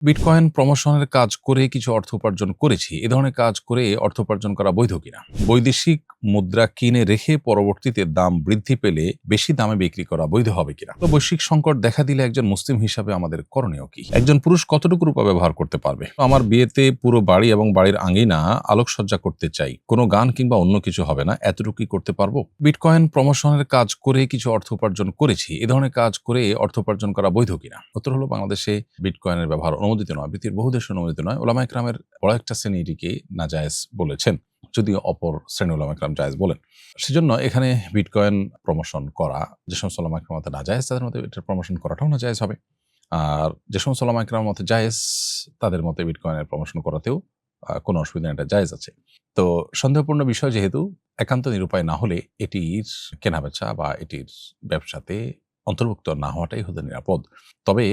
Bitcoin প্রমোশনের কাজ করে কিছু অর্থ উপার্জন করেছি। এ ধরনের কাজ করে অর্থ উপার্জন করা বৈধ কিনা? বৈদেশিক মুদ্রা কিনে রেখে পরবর্তীতে দাম বৃদ্ধি পেলে বেশি দামে বিক্রি করা বৈধ হবে কিনা? তো বৈশ্বিক সংকট দেখা দিলে একজন মুসলিম হিসাবে আমাদের করণীয় কি? একজন পুরুষ কতটুকু রূপা ব্যবহার করতে পারবে? আমার বিয়েতে পুরো বাড়ি এবং বাড়ির আঙিনা আলোকসজ্জা করতে চাই, কোনো গান কিংবা অন্য কিছু হবে না, এতটুকুই করতে পারবো? বিটকয়েন প্রমোশনের কাজ করে কিছু অর্থ উপার্জন করেছি। এ ধরনের কাজ করে অর্থ উপার্জন করা বৈধ কিনা? উত্তর হলো, বাংলাদেশে বিটকয়েনের ব্যবহার অনুমোদিত নয়, পৃথিবীর বহু দেশে অনুমোদিত নয়। ওলামা ইকরামের বড় একটা শ্রেণী এটিকে নাজায়েজ বলেছেন, যদিও অপর শ্রেণী ওলামা ইকরাম জায়েজ বলেন। সেজন্য এখানে বিটকয়েন প্রমোশন করা যে সমস্ত ওলামা ইকরামের মতে নাজায়েজ, তাদের মতে এটার প্রমোশন করাটাও নাজায়েজ হবে। আর যে সমস্ত ওলামা ইকরামের মতে জায়েজ, তাদের মতে বিটকয়েনের প্রমোশন করাতেও কোনো অসুবিধা নেই, এটা জায়েজ আছে। তো সন্দেহপূর্ণ বিষয় যেহেতু, একান্ত নিরুপায় না হলে এটির কেনাবেচা বা এটির ব্যবসাতে অন্তর্ভুক্ত না হওয়াটাই হতে নিরাপদ। তবে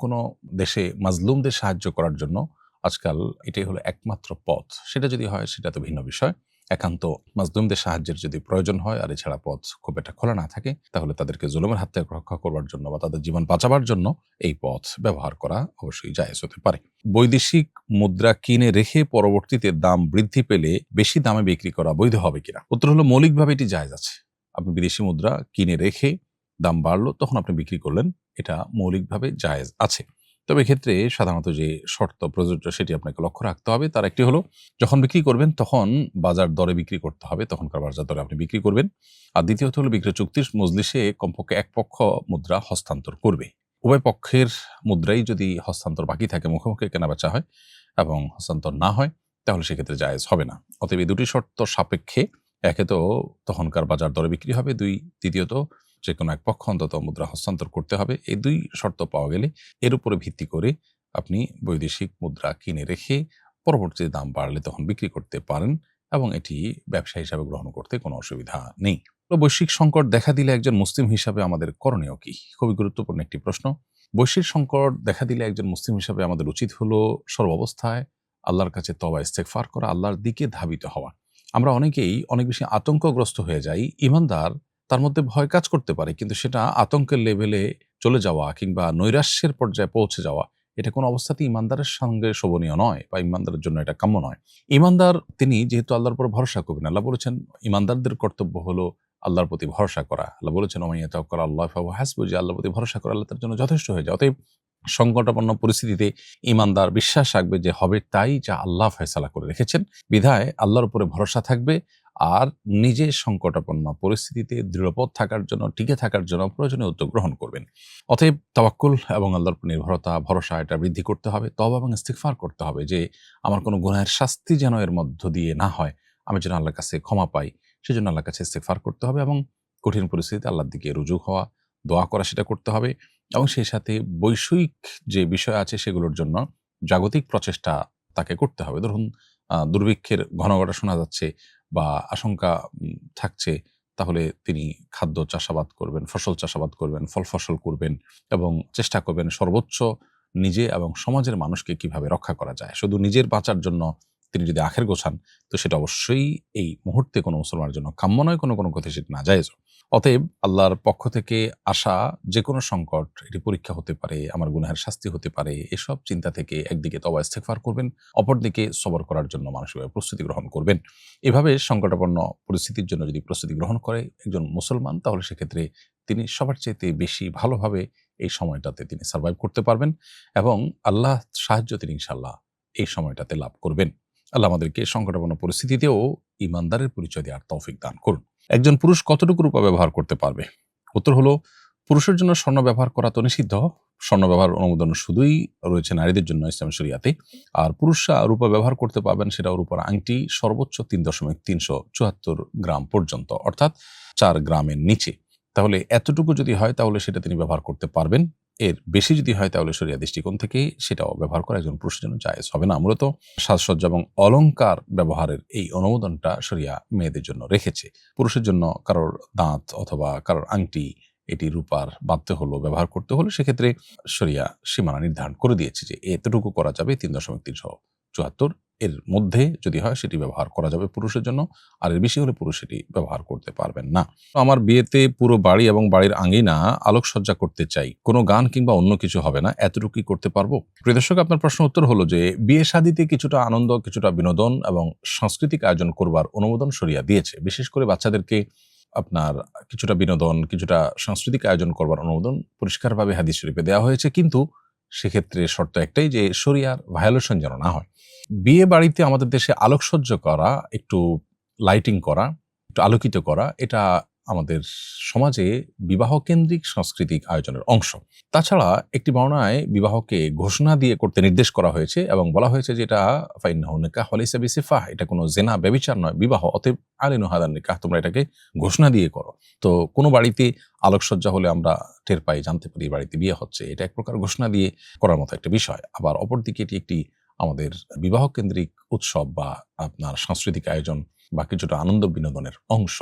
কোনো দেশে মাজলুমদের সাহায্য করার জন্য আজকাল এটাই হলো একমাত্র পথ। সেটা যদি হয় সেটা তো ভিন্ন বিষয়। একান্ত মাজলুমদের সাহায্যের যদি প্রয়োজন হয় আর এছাড়া পথ খুব একটা খোলা না থাকে, তাহলে তাদেরকে জুলুমের হাত থেকে রক্ষা করবার জন্য বা তাদের জীবন বাঁচাবার জন্য এই পথ ব্যবহার করা অবশ্যই জায়েজ হতে পারে। বৈদেশিক মুদ্রা কিনে রেখে পরবর্তীতে দাম বৃদ্ধি পেলে বেশি দামে বিক্রি করা বৈধ হবে কিনা? উত্তর হলো, মৌলিকভাবে এটি জায়েজ আছে। আপনি বিদেশি মুদ্রা কিনে রেখে দাম বাড়লো, তখন আপনি বিক্রি করলেন, এটা মৌলিকভাবে জায়েজ আছে। তবে এক্ষেত্রে সাধারণত যে শর্ত প্রযোজ্য সেটি আপনাকে লক্ষ্য রাখতে হবে। তার একটি হলো, যখন বিক্রি করবেন তখন বাজার দরে বিক্রি করতে হবে, তখনকার বাজার দরে আপনি বিক্রি করবেন। আর দ্বিতীয়ত হলো, বিক্রয় চুক্তির মজলিসে কমপক্ষে এক পক্ষ মুদ্রা হস্তান্তর করবে। উভয় পক্ষের মুদ্রাই যদি হস্তান্তর বাকি থাকে, মুখোমুখি কেনাবেচা হয় এবং হস্তান্তর না হয়, তাহলে সেক্ষেত্রে জায়েজ হবে না। অতএব এই দুটি শর্ত সাপেক্ষে, একে তো তখনকার বাজার দরে বিক্রি হবে, দ্বিতীয়ত যে কোনো এক পক্ষ অন্তত মুদ্রা হস্তান্তর করতে হবে। এই দুই শর্ত পাওয়া গেলে এর উপরে ভিত্তি করে আপনি বৈদেশিক মুদ্রা কিনে রেখে পরবর্তীতে দাম বাড়লে তখন বিক্রি করতে পারেন এবং এটি ব্যবসা হিসাবে গ্রহণ করতে কোনো অসুবিধা নেই। তো বৈশ্বিক সংকট দেখা দিলে একজন মুসলিম হিসাবে আমাদের করণীয় কি? খুবই গুরুত্বপূর্ণ একটি প্রশ্ন। বৈশ্বিক সংকট দেখা দিলে একজন মুসলিম হিসাবে আমাদের উচিত হলো সর্বাবস্থায় আল্লাহর কাছে তওবা ইস্তেগফার করা, আল্লাহর দিকে ধাবিত হওয়া। আমরা অনেকেই অনেক বেশি আতঙ্কগ্রস্ত হয়ে যাই। ঈমানদার, তার মধ্যে ভয় কাজ করতে পারে, কিন্তু সেটা আতঙ্কের লেভেলে চলে যাওয়া কিংবা নৈরাশ্যের পর্যায়ে পৌঁছে যাওয়া, এটা কোনো অবস্থাতেই ঈমানদারের সঙ্গে শোভনীয় নয় বা ঈমানদারের জন্য এটা কাম্য নয়। ঈমানদার তিনি যেহেতু আল্লাহর উপর ভরসা করবেন, আল্লাহ বলেছেন ঈমানদারদের কর্তব্য হলো আল্লাহর প্রতি ভরসা করা। আল্লাহ বলেছেন, ওয়া মান ইয়াতাওয়াক্কাল আল্লাহ ফাহুয়া হাসবুহ, যে আল্লাহর প্রতি ভরসা করে আল্লাহ তার জন্য যথেষ্ট হয়ে যায়। অতএব সংকটাপন্ন পরিস্থিতিতে ঈমানদার বিশ্বাস রাখবে যে হবে তাই যা আল্লাহ ফয়সালা করে রেখেছেন, বিধায় আল্লাহর উপরে ভরসা থাকবে আর নিজে সংকটাপন্ন পরিস্থিতিতে দৃঢ়পদ থাকার জন্য, টিকে থাকার জন্য প্রয়োজনীয় উদ্যোগ গ্রহণ করবেন। অতএব তাওয়াক্কুল এবং আল্লাহর উপর নির্ভরতা, ভরসা, এটা বৃদ্ধি করতে হবে। তওবা এবং ইস্তিগফার করতে হবে যে আমার কোনো গুনাহের শাস্তি যেন এর মধ্য দিয়ে না হয়, আমি যেন আল্লাহর কাছে ক্ষমা পাই, সেজন্য আল্লাহর কাছে ইস্তিগফার করতে হবে এবং কঠিন পরিস্থিতিতে আল্লাহর দিকে রুজু হওয়া, দোয়া করা, সেটা করতে হবে। এবং সেই সাথে বৈষয়িক যে বিষয় আছে সেগুলোর জন্য জাগতিক প্রচেষ্টা তাকে করতে হবে। ধরুন দুর্ভিক্ষের ঘনঘটা শোনা যাচ্ছে বা আশঙ্কা থাকছে, তাহলে তিনি খাদ্য চাষাবাদ করবেন, ফসল চাষাবাদ করবেন, ফল ফসল করবেন এবং চেষ্টা করবেন সর্বোচ্চ নিজে এবং সমাজের মানুষকে কিভাবে রক্ষা করা যায়। শুধু নিজের বাঁচার জন্য তিনি যদি আখের গোছান, তো সেটা অবশ্যই এই মুহূর্তে কোনো মুসলমানের জন্য কাম্য নয়, কোনো কথা সেটা নাজায়েজ। অতএব আল্লাহর পক্ষ থেকে আসা যে কোনো সংকট, এটি পরীক্ষা হতে পারে, আমার গুনাহের শাস্তি হতে পারে, এসব চিন্তা থেকে একদিকে তওবা ইস্তেগফার করবেন, অপরদিকে সবর করার জন্য মানসিকভাবে প্রস্তুতি গ্রহণ করবেন। এভাবে সংকটাপন্ন পরিস্থিতির জন্য যদি প্রস্তুতি গ্রহণ করে একজন মুসলমান, তাহলে সেক্ষেত্রে তিনি সবার চাইতে বেশি ভালোভাবে এই সময়টাতে তিনি সার্ভাইভ করতে পারবেন এবং আল্লাহ সাহায্য তিনি ইনশাআল্লাহ এই সময়টাতে লাভ করবেন। আল্লাহ আমাদেরকে সংকটাপন্ন পরিস্থিতিতেও ঈমানদারের পরিচয় দেওয়ার তৌফিক দান করুন। একজন পুরুষ কতটুকু রূপা ব্যবহার করতে পারবে? উত্তর হলো, পুরুষের জন্য স্বর্ণ ব্যবহার করা তো নিষিদ্ধ। স্বর্ণ ব্যবহার অনুমোদন শুধুই রয়েছে নারীদের জন্য ইসলামী শরিয়াতে। আর পুরুষরা রূপা ব্যবহার করতে পারবেন সেটা রূপার আংটি সর্বোচ্চ 3.374 গ্রাম পর্যন্ত, অর্থাৎ 4 গ্রামের নিচে। তাহলে এতটুকু যদি হয় তাহলে সেটা তিনি ব্যবহার করতে পারবেন। এর বেশি যদি হয় তাহলে শরিয়া দৃষ্টিকোণ থেকে সেটাও ব্যবহার করা একজন পুরুষের জন্য জায়েজ হবে না। মূলত সাজসজ্জা এবং অলংকার ব্যবহারের এই অনুমোদনটা শরিয়া মেয়েদের জন্য রেখেছে। পুরুষের জন্য কারোর দাঁত অথবা কারোর আংটি, এটি রূপার বাঁধতে হলো, ব্যবহার করতে হলে, সেক্ষেত্রে শরিয়া সীমানা নির্ধারণ করে দিয়েছে যে এতটুকু করা যাবে 3.374 এর মধ্যে যদি হয় সেটি ব্যবহার করা যাবে পুরুষের জন্য, আর এর বেশি হলে পুরুষ সেটি ব্যবহার করতে পারবেন না। আমার বিয়েতে পুরো বাড়ি এবং বাড়ির আঙিনা আলোকসজ্জা করতে চাই, কোনো গান কিংবা অন্য কিছু হবে না, এতটুকুই করতে পারবো? প্রিয় দর্শক, আপনার প্রশ্ন উত্তর হলো যে বিয়ে শাদীতে কিছুটা আনন্দ, কিছুটা বিনোদন এবং সাংস্কৃতিক আয়োজন করবার অনুমোদন শরিয়া দিয়েছে। বিশেষ করে বাচ্চাদেরকে আপনার কিছুটা বিনোদন, কিছুটা সাংস্কৃতিক আয়োজন করবার অনুমোদন পরিষ্কারভাবে হাদিস শরীফে দেওয়া হয়েছে, কিন্তু সেক্ষেত্রে শর্ত একটাই যে শরিয়ার ভায়োলেশন যেন না হয়। বিয়ে বাড়িতে আমাদের দেশে আলোকসজ্জা করা, একটু লাইটিং করা, একটু আলোকিত করা, এটা আমাদের সমাজে বিবাহ কেন্দ্রিক সাংস্কৃতিক আয়োজনের অংশ। তাছাড়া একটি বর্ণনায় বিবাহকে ঘোষণা দিয়ে করতে নির্দেশ করা হয়েছে এবং বলা হয়েছে যে এটা ফাইন্নাহু নিকাহ ওয়ালাইসা বিসিফাহ, এটা কোনো জেনা ব্যভিচার নয়, বিবাহ, অতএব আলিনু হাদান নিকাহ, তোমরা এটাকে ঘোষণা দিয়ে করো। তো কোনো বাড়িতে আলোকসজ্জা হলে আমরা টের পাই, জানতে পারি বাড়িতে বিয়ে হচ্ছে, এটা এক প্রকার ঘোষণা দিয়ে করার মতো একটা বিষয়। আবার অপরদিকে এটি একটি আমাদের বিবাহ কেন্দ্রিক উৎসব বা আপনার সাংস্কৃতিক আয়োজন বা কিছুটা আনন্দ বিনোদনের অংশ।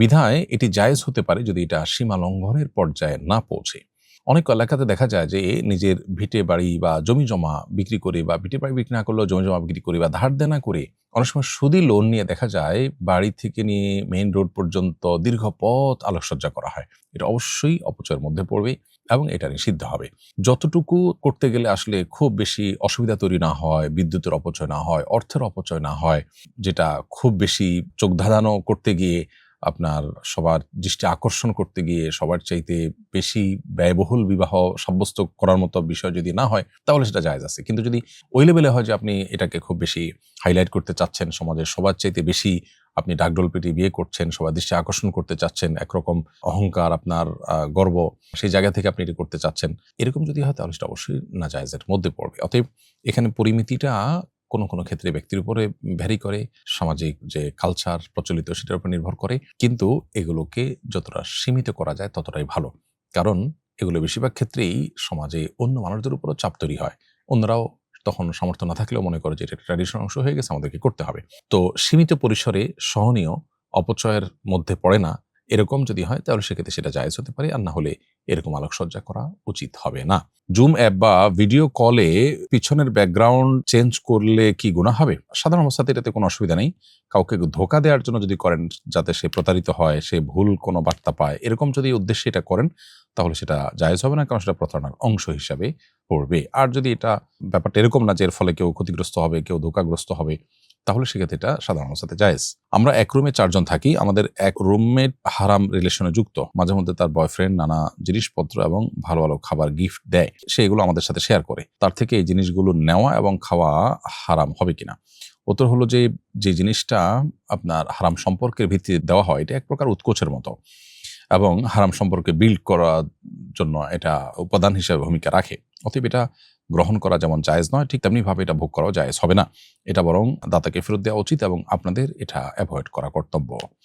বিধায় এটি জায়েজ হতে পারে যদি এটা সীমা লঙ্ঘনের পর্যায়ে না পৌঁছে। অনেক এলাকাতে দেখা যায় যে নিজের ভিটে বাড়ি বা জমি জমা বিক্রি করে, বা ভিটে বাড়ি বিক্রি না করলেও জমি জমা বিক্রি করে বা ধার দেনা করে অনেক সময় সুদি লোন নিয়ে দেখা যায় বাড়ি থেকে নিয়ে মেইন রোড পর্যন্ত দীর্ঘ পথ আলোকসজ্জা করা হয়। এটা অবশ্যই অপচয়ের মধ্যে পড়বে এবং এটা নিষিদ্ধ হবে। যতটুকু করতে গেলে আসলে খুব বেশি অসুবিধা তৈরি না হয়, বিদ্যুতের অপচয় না হয়, অর্থের অপচয় না হয়, যেটা খুব বেশি চোখ ধাঁধানো করতে গিয়ে আপনার সবার দৃষ্টি আকর্ষণ করতে গিয়ে সবার চাইতে বেশি ব্যয়বহুল বিবাহ সাব্যস্ত করার মতো বিষয় যদি না হয়, তাহলে সেটা জায়েজ আছে। কিন্তু যদি ওই লেভেলে হয় যে আপনি এটাকে খুব বেশি হাইলাইট করতে চাচ্ছেন, সমাজের সবার চাইতে বেশি আপনি ডাকডোল পিটিয়ে বিয়ে করছেন, সবার দৃষ্টি আকর্ষণ করতে চাচ্ছেন, একরকম অহংকার, আপনার গর্ব, সেই জায়গা থেকে আপনি এটি করতে চাচ্ছেন, এরকম যদি হয় তাহলে সেটা অবশ্যই নাজায়েজের মধ্যে পড়বে। অতএব এখানে পরিমিতিটা কোনো কোনো ক্ষেত্রে ব্যক্তির উপরে ভ্যারি করে, সামাজিক যে কালচার প্রচলিত সেটার উপর নির্ভর করে, কিন্তু এগুলোকে যতটা সীমিত করা যায় ততটাই ভালো। কারণ এগুলো বেশিরভাগ ক্ষেত্রেই সমাজে অন্য মানুষদের উপরও চাপ তৈরি হয়। অন্যরাও তখন সামর্থ্য না থাকলেও মনে করে যে এটা ট্র্যাডিশনাল অংশ হয়ে গেছে, আমাদেরকে করতে হবে। তো সীমিত পরিসরে সহনীয়, অপচয়ের মধ্যে পড়ে না, এরকম যদি হয় তাহলে সেক্ষেত্রে সেটা জায়েজ হতে পারে, আর না হলে এরকম আলোকসজ্জা করা উচিত হবে না। জুম অ্যাপ বা ভিডিও কলে পিছনের ব্যাকগ্রাউন্ড চেঞ্জ করলে কি গুনাহ হবে? সাধারণ অবস্থাতে এটাতে কোনো অসুবিধা নেই। কাউকে ধোঁকা দেওয়ার জন্য যদি করেন, যাতে সে প্রতারিত হয়, সে ভুল কোনো বার্তা পায়, এরকম যদি উদ্দেশ্যে এটা করেন তাহলে সেটা জায়েজ হবে না, কারণ সেটা প্রতারণার অংশ হিসাবে পড়বে। আর যদি এটা ব্যাপারটা এরকম না যে এর ফলে কেউ ক্ষতিগ্রস্ত হবে, কেউ ধোঁকাগ্রস্ত হবে, তাহলে সেক্ষেত্রে এটা সাধারণ অবস্থাতে জায়েজ। আমরা এক রুমে 4 জন থাকি, আমাদের এক রুমমেট হারাম রিলেশনে যুক্ত। মাঝে মধ্যে তার বয়ফ্রেন্ড নানা জিনিসপত্র এবং ভালো ভালো খাবার গিফট দেয়, সে এগুলো আমাদের সাথে শেয়ার করে। তার থেকে এই জিনিসগুলো নেওয়া এবং খাওয়া হারাম হবে কিনা? উত্তর হলো যে, যে জিনিসটা আপনার হারাম সম্পর্কের ভিত্তিতে দেওয়া হয়, এটা এক প্রকার উৎকোচের মতো এবং হারাম সম্পর্কে বিল্ড করার জন্য এটা উপাদান হিসেবে ভূমিকা রাখে। অতএব এটা গ্রহণ করা যেমন জায়েজ নয়, ঠিক তেমনি ভাবে এটা ভোগ করাও জায়েজ হবে না। এটা বরং দাতাকে ফেরত দেওয়া উচিত এবং আপনাদের এটা অ্যাভয়েড করা কর্তব্য।